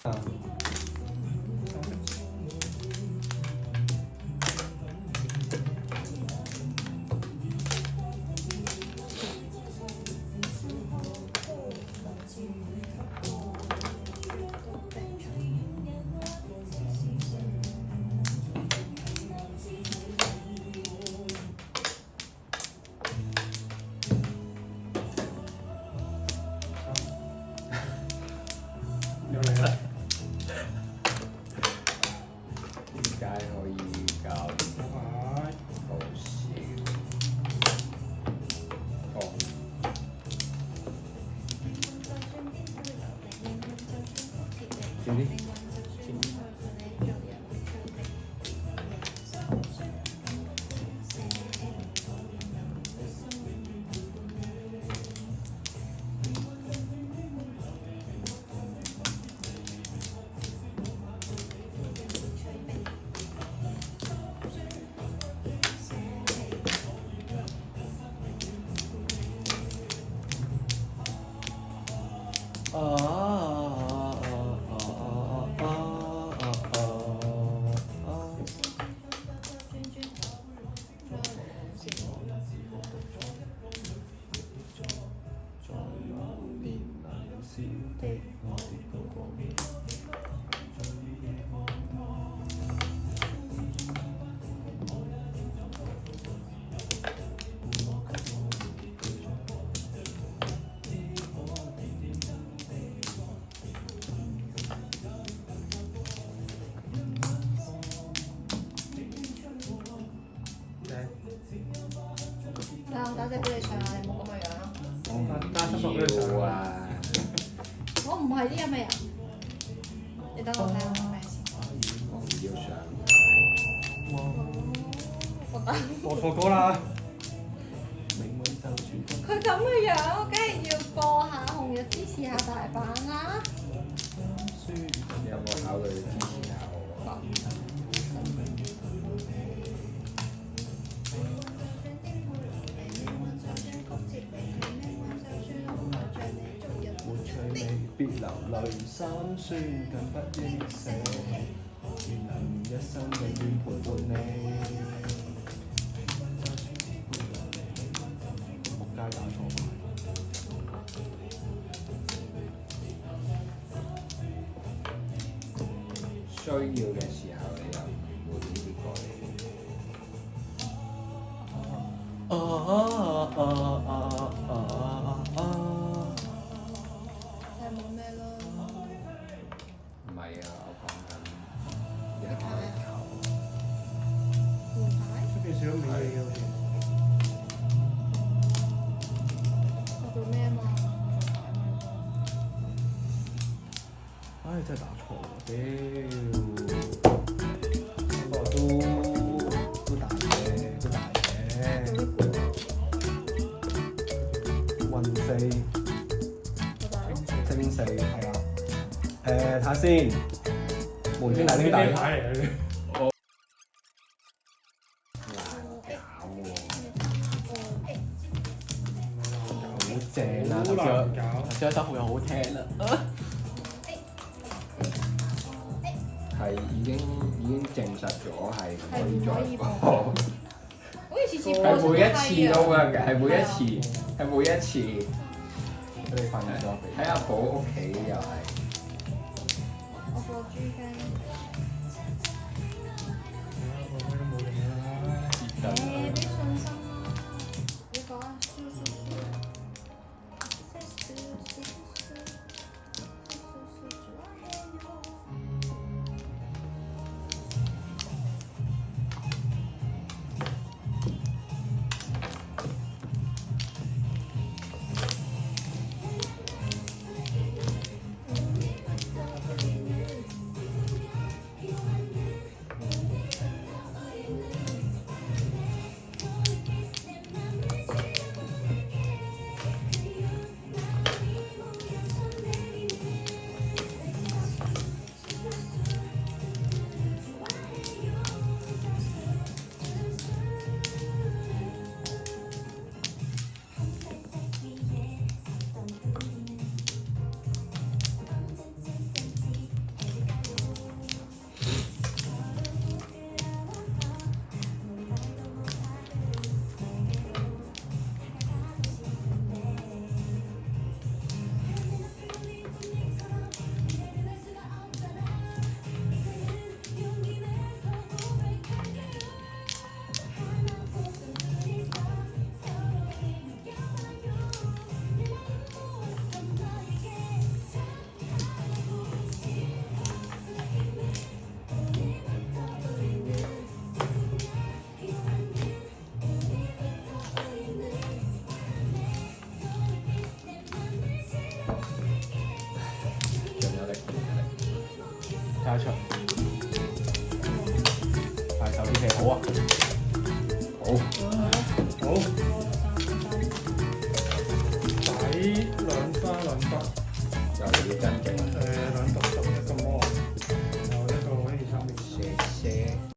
啊，又嚟啦！點解可以咁係好笑？哦，少啲。我打隻俾你唱下，你冇咁嘅樣咯。加速熟嗰陣時要啊！我唔係啲咁嘅人，你等我睇下我咩先。我唔要上我等播錯歌啦！佢咁嘅樣，我梗係要播下紅日支持下大阪啦。有冇考慮支持下我？別流淚，心酸更不應捨棄，願能一生永遠陪伴你。仆街打錯牌。需要嘅時候你又唔會呢啲過嚟。係冇咩咯。唔係啊，我講緊一開頭。換牌？出邊少咗美味嘅好似。我做咩啊嘛？唉，真係打錯喎！屌，不過都大嘅，都大嘅。運四，正四係啦。睇下先，門清大兄弟。咩牌嚟嘅呢？好正啊！頭先嗰首好又好聽啦。係已經證實咗係唔可以再播，好似次次播係每一次都咁嘅，係每一次。俾你發現咗。喺阿寶屋企又係。我播豬雞。我咩都冇用啦。誒，啲信心啦，你講啊，輸輸輸，輸輸輸輸輸輸下一場，快手啲戲好啊！好。